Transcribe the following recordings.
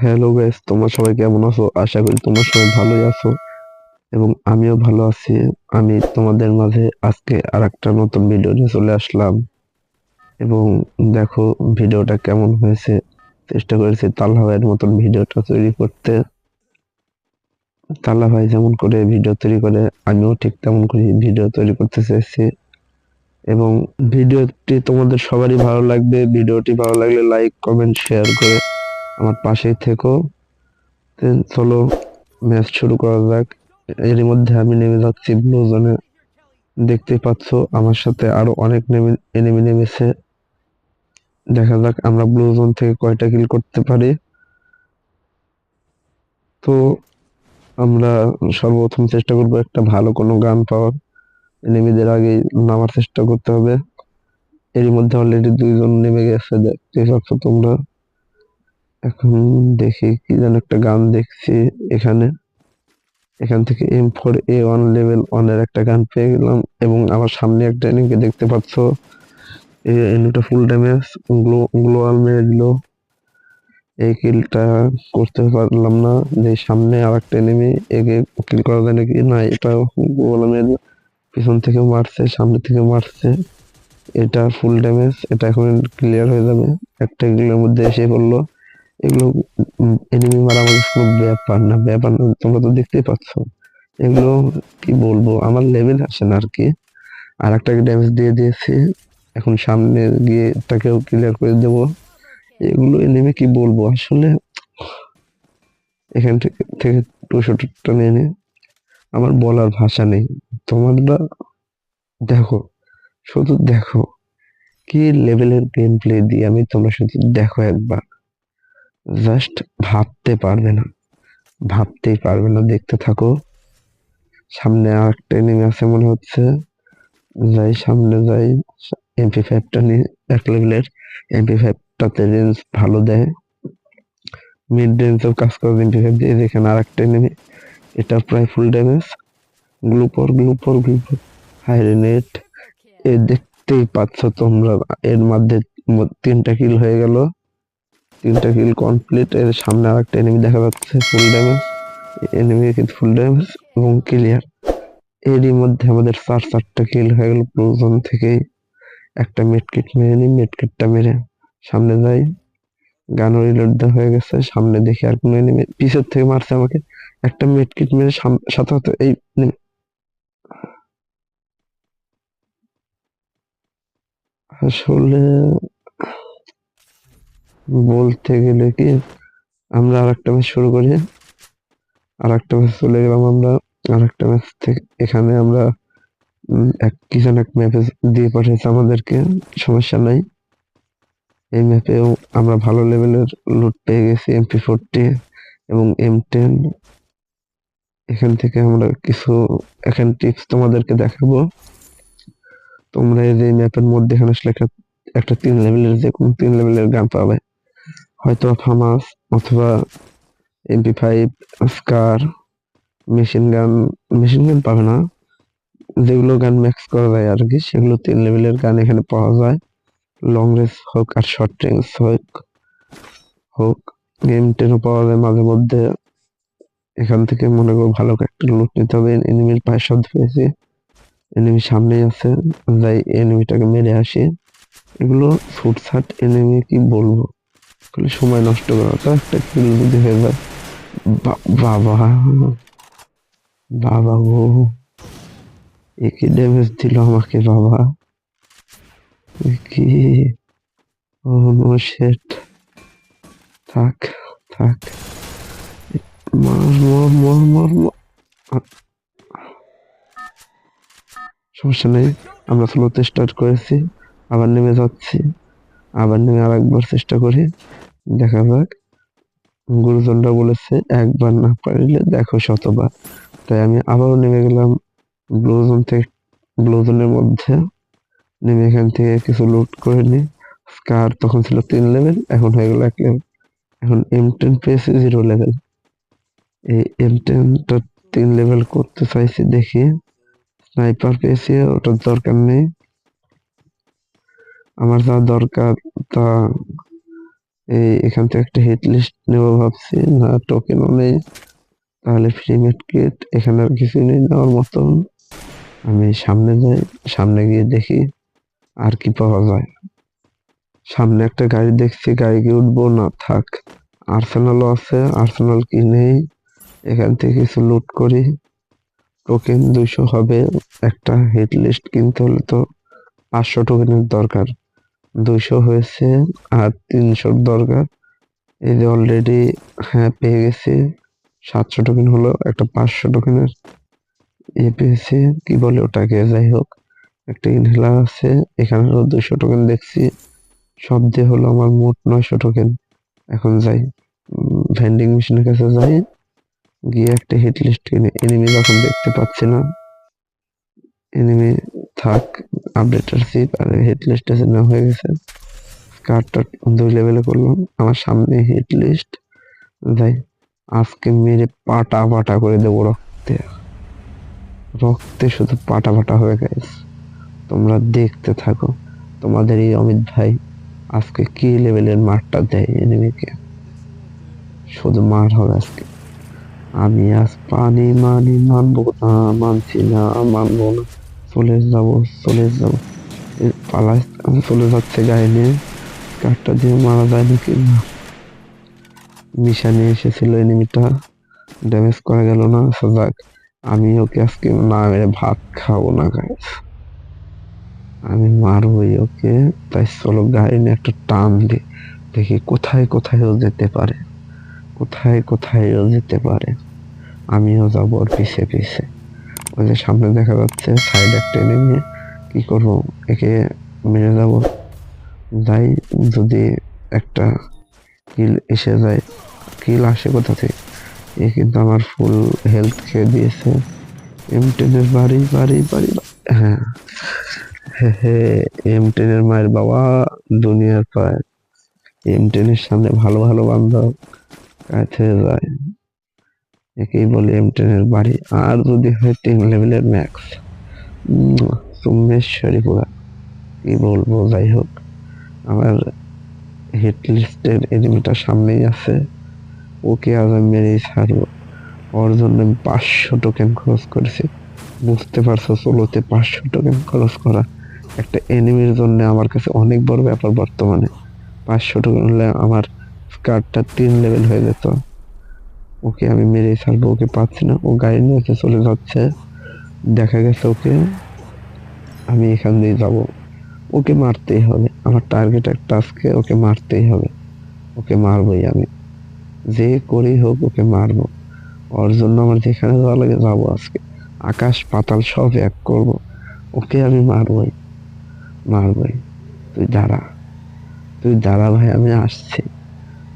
Hello guys, তোমরা সবাই কেমন আছো? আশা করি তোমরা সবাই ভালোই আছো এবং আমিও ভালো আছি। আমি তোমাদের মাঝে আজকে আরেকটা নতুন ভিডিও নিয়ে চলে আসলাম এবং দেখো ভিডিওটা কেমন হয়েছে। চেষ্টা করেছি তাল্লা ভাইয়ের মতন ভিডিওটা তৈরি করতে। তাল্লা ভাই যেমন করে ভিডিও তৈরি করে আমিও ঠিক তেমন করে ভিডিও তৈরি করতে চেয়েছি এবং ভিডিওটি তোমাদের সবারই ভালো লাগবে। ভিডিওটি ভালো লাগলে লাইক কমেন্ট শেয়ার করে আমার পাশেই থেকো। চলো ম্যাচ শুরু করা যাক। এর মধ্যে আমি নেমে যাচ্ছি ব্লু জোনে। দেখতে পাচ্ছ আমার সাথে আরো অনেক এনিমি নেমেছে। দেখা যাক আমরা ব্লু জোন থেকে কয়টা কিল করতে পারি। তো আমরা সর্বপ্রথম চেষ্টা করব একটা ভালো কোনো গান পাওয়ার। এনিমিদের আগে নামার চেষ্টা করতে হবে। এর মধ্যে অলরেডি দুইজন নেমে গেছে, দেখতে পাচ্ছ তোমরা। এখন দেখি কি যেন একটা গান দেখছি এখানে। এখান থেকে M4A1 লেভেল 1 এর একটা গান পেয়ে গেলাম এবং আমার সামনে একটা এনিমিকে দেখতে পাচ্ছ। এই এনিমিটা ফুল ড্যামেজ গ্লোয়াল মেরে দিল। এই কিলটা করতে পারলাম না। যে সামনে আর একটা এনিমি, একে কিল করা যায় নাকি? না, এটা গ্লোয়াল মেরে দিল। পিছন থেকে মারছে, সামনে থেকে মারছে। এটা ফুল ড্যামেজ, এটা এখন ক্লিয়ার হয়ে যাবে। একটা কিলের মধ্যে এসে পড়লো। এগুলো এনিমি মারা আমাদের কোনো ব্যাপার না, ব্যাপার না, তোমরা তো দেখতেই পাচ্ছ। এগুলো কি বলবো, আমার লেভেল আসে না আর কি। আর একটাকে ড্যামেজ দিয়ে দিয়েছি। এখন সামনে গিয়ে তাকেও ক্লিয়ার করে দেবো। এগুলো এনিমে কি বলবো আসলে। এখান থেকে থেকে 200টা নিয়ে নে, আমার বলার ভাষা নেই। তোমরা দেখো, শুধু দেখো কি লেভেলের গেম প্লে দিয়ে আমি, তোমরা শুধু দেখো একবার। জাস্ট ভাবতে পারবে না, ভাবতেই পারবে না, দেখতে থাকো। সামনে আর একটা এনিমি আছে মনে হচ্ছে। যাই সামনে যাই। MP5টা নিয়ে, 1 লেভেলের MP5টাতে রেঞ্জ ভালো দেয়। মিড রেঞ্জেও কাজ করে MP5 দিয়ে। যেখানে আর একটা এনিমি, এটা প্রায় ফুল ড্যামেজ। গ্লুপর হাই নেট। এ দেখতেই পাচ্ছ তোমরা, এর মধ্যে 3টা কিল হয়ে গেল। 3টা কিল কমপ্লিট। এর সামনে আর একটা এনিমি দেখা যাচ্ছে ফুল ড্যামেজ। এনিমি কিন্তু ফুল ড্যামেজ এবং ক্লিয়ার। এরই মধ্যে আমাদের 4টা কিল হয়ে গেল প্রয়োজন থেকেই। একটা মেডকিট মেরে নিই, মেডকিটটা মেরে সামনে যাই। গান রিলোড দেওয়া হয়ে গেছে। সামনে দেখি আর কোনো এনিমি পিছের থেকে মারছে আমাকে। একটা মেডকিট মেরে সাথে সাথে এই আসলে বলতে গেলে কি, আমরা আরেকটা ম্যাচ শুরু করি। আরেকটা ম্যাচ চলে গেলাম আমরা। আরেকটা ম্যাচ থেকে এখানে আমরা কি যেন এক ম্যাপে দিয়ে পাঠিয়েছে আমাদেরকে। সমস্যা নাই। এই ম্যাপেও আমরা ভালো লেভেলের লুট পেয়ে গেছি, MP40 এবং M10। এখান থেকে আমরা কিছু এখন টিপস তোমাদেরকে দেখাবো। তোমরা এই যে ম্যাপের মধ্যে এখানে আসলে একটা 3 লেভেলের, যে কোনো 3 লেভেলের গান পাবে। হয়তো ফামাস অথবা MP5, স্কার, মেশিন গান। মেশিন গান পাবে না, যেগুলো গান ম্যাক্স করা যায় আর কি, সেগুলো 3 লেভেলের গান এখানে পাওয়া যায়। লং রেঞ্জ হোক আর শর্ট রেঞ্জ হোক M10ও পাওয়া যায় মাঝে মধ্যে। এখান থেকে মনে করো ভালো একটা লুট নিতে হবে। এনিমির পায়ের শব্দ পেয়েছি, এনিমি সামনেই আছে। যাই এনিমিটাকে মেরে আসি। এগুলো ছুটছাট এনিমি, কি বলবো, খালি সময় নষ্ট করা। তো একটা কিল যদি হয়ে যায়, বাবা, বাবা গো, একই ড্যামেজ দিল আমাকে বাবা। কি, ও নো শেট। থাক, থাক, মর মর মর মর মর। সমস্যা নেই, আমরা স্লোতে স্টার্ট করেছি। আবার নেমে যাচ্ছি। আবার নেমে আরেকবার চেষ্টা করি, দেখা যাক। গুরুজনরা বলেছে একবার না পারলে দেখো শতবার। তাই আমি আবারও নেমে গেলাম ব্লু জোন থেকে। ব্লু জোনের মধ্যে নেমে এখান থেকে কিছু লুট করে নিই। স্কার তখন ছিল 3 লেভেল, এখন হয়ে গেল 1 লেভেল। এখন M10 পেয়েছি 0 লেভেল। এই M10টা 3 লেভেল করতে চাইছি, দেখি। স্নাইপার পেয়েছি, ওটার দরকার নেই। আমার যা দরকার তা এখান থেকে একটা হিট লিস্ট নেবো ভাবছি, না টোকেনও নেই, তাহলে ফ্রি মেড কিট এখানে আর কিছু নেই নেওয়ার মতন। আমি সামনে যাই, সামনে গিয়ে দেখি আর কি পাওয়া যায়। সামনে একটা গাড়ি দেখছি, গাড়ি কি উঠবো না থাক, আর্সেনালও আছে, আর্সেনাল কি নেই, এখান থেকে কিছু লুট করি। টোকেন 200 হবে, একটা হিট লিস্ট কিনতে হলে তো 500 টোকেনের দরকার, 200 হয়েছে আর 300 দরকার। এই যে অলরেডি, হ্যাঁ পেয়ে গেছি, 700 টোকেন হলো, একটা 500 টোকেনের পেয়েছি, কি বলে ওটাকে, যাই হোক একটা ইনহেলার আছে, এখানেও 200 টোকেন দেখছি, সব দিয়ে হলো আমার মোট 900 টোকেন। এখন যাই ভেন্ডিং মেশিনের কাছে যাই, গিয়ে একটা হিট লিস্ট কিনে, এনিমি যখন দেখতে পাচ্ছি না, এনিমি থাক, আপডেটার সিপ আর হিট লিস্ট আছে না হয়ে গেছে, কার্ডটা 2 লেভেলে করলাম, আমার সামনে হিট লিস্ট। যাই আজকে মেরে পাটা পাটা করে দেবো, রক্তে রক্তে শুধু পাটা পাটা হয়ে গেছে। তোমরা দেখতে থাকো, তোমাদের এই অমিত ভাই আজকে কি লেভেলের মারটা দেয় এনিমিকে, শুধু মার হবে আজকে। আমি আজ পানি মানি মানবো না, মানছি না, মানবো না, চলে যাবো চলে যাবো, পালায় চলে যাচ্ছে গায়ে নিয়ে, কাঠটা দিয়ে মারা যায় নাকি না। মিশানে এসেছিল এনিমিটা, ড্যামেজ করা গেল না, যাক আমি ওকে আজকে না মেরে ভাত খাবো না গাইস, আমি মারবই ওকে। তাই চলো গাড়ি নিয়ে একটা টান দিই, দেখি কোথায় কোথায় ও যেতে পারে, কোথায় কোথায় ও যেতে পারে, আমিও যাবো ওর পিছে পিছে। ওই যে সামনে দেখা যাচ্ছে সাইড একটা এনিমি, কি করবো, একে মেরে যাবো। যাই, যদি একটা কিল এসে যায়, কিল আসে কোথা থেকে, এ কিন্তু আমার ফুল হেলথ খেয়ে দিয়েছে। M10 এর বাড়ি বাড়ি বাড়ি, হ্যাঁ হে হে, M10 এর মায়ের বাবা দুনিয়ার পায়, M10 এর সামনে ভালো ভালো বান্ধব কাছে যায়, একেই বলে M10 এর বাড়ি। আর যদি হয় 3 লেভেলের ম্যাক্স, সোমেশ্বরী পুরা, কি বলবো, যাই হোক আমার হিট লিস্টের এনিমিটা সামনেই আছে, ওকে আজ আমি মেরেই ছাড়বো। ওর জন্য আমি 500 টোকেন খরচ করেছি, বুঝতে পারছো, সোলোতে 500 টোকেন খরচ করা একটা এনিমির জন্য আমার কাছে অনেক বড় ব্যাপার বর্তমানে। 500 টোকেন হলে আমার কার্ডটা 3 লেভেল হয়ে যেত। ওকে আমি মেরেই ছাড়বো, ওকে পাচ্ছি না, ও গাড়ি নিয়ে চলে যাচ্ছে, দেখা গেছে ওকে, আমি এখান দিয়ে যাবো, ওকে মারতেই হবে, আমার টার্গেট একটা আজকে, ওকে মারতেই হবে, ওকে মারবোই আমি, যে করেই হোক ওকে মারবো। ওর জন্য আমার যেখানে যাওয়া লাগে যাবো আজকে, আকাশ পাতাল সব এক করবো, ওকে আমি মারবই মারবই। তুই দাঁড়া, তুই দাঁড়া ভাই, আমি আসছি,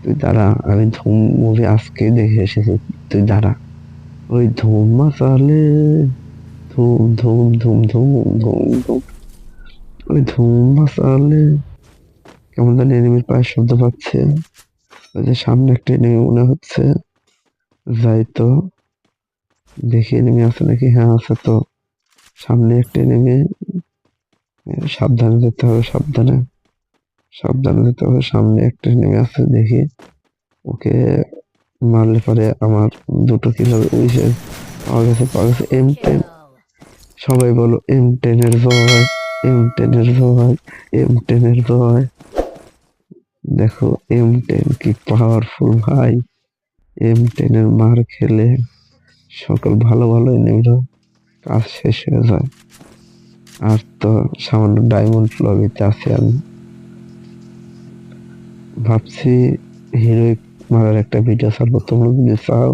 তুই দাঁড়া, আমি ধুম মুভি আজকে দেখে এসেছি, তুই দাঁড়া। ওই ধুম মাসালে, ধুম ধুম ধুম ধুম ধুম ধুম, ওই ধুম মাসালে, কেমন জানি এনিমির পায়ের শব্দ পাচ্ছে, ওই যে সামনে একটা এনিমি মনে হচ্ছে, যাই তো দেখি এনিমি আছে নাকি, হ্যাঁ আছে তো, সামনে একটা এনিমি, সাবধানে যেতে হবে, সাবধানে সাবধানে যেতে হবে, সামনে একটা এনিমি আছে, দেখি ওকে মারলে পরে আমার 2টো কিল হবে। ওই যে পাওয়া গেছে পাওয়া গেছে, M10, সবাই বলো M10 এর জয়, M10 এর জয়, M10 এর জয়। দেখো M10 কি পাওয়ারফুল ভাই, M10 এর মার খেলে সকল ভালো ভালো এনিমিরও কাজ শেষ হয়ে যায়। আর তো সামান্য ডায়মন্ড লবিতে আছি আমি, ভাবছি হিরোইক মারার একটা ভিডিও ছাড়বো, তোমরা যদি চাও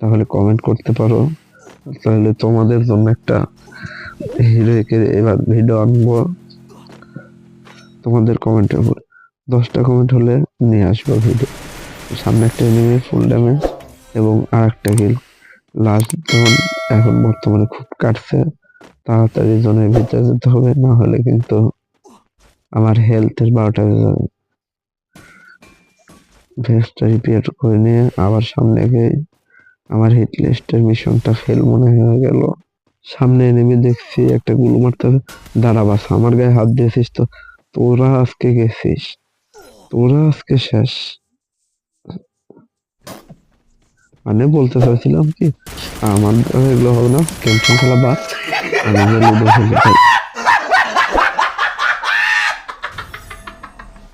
তাহলে কমেন্ট করতে পারো, তাহলে তোমাদের জন্য একটা হিরোইকের এবার ভিডিও আনবো, তোমাদের কমেন্টের উপর 10টা কমেন্ট হলে নিয়ে আসবো ভিডিও। সামনে একটা এনিমি ফুল ড্যামেজ এবং আর একটা কিল, লাস্ট জোন এখন বর্তমানে খুব কাটছে, তাড়াতাড়ি জোনের ভিতরে যেতে হবে, না হলে কিন্তু আমার হেলথের 12টা বেজে যাবে। ভেস্টটা রিপেয়ার করে নিয়ে আবার সামনে গিয়ে, আমার হিট লিস্টের মিশনটা ফেল মনে হয়ে গেল। সামনে এনিমি দেখছি, একটা গুলো মারতে হবে, দাঁড়া বাস, আমার গায়ে হাত দিয়েছিস তো, তোরা আজকে গেছিস, তোরা আজকে শেষ। মানে বলতে চাইছিলাম কি, আমার দ্বারা এগুলো হবে না, গেম খেলা বাদ, আমি যে লুডো খেলতে চাই।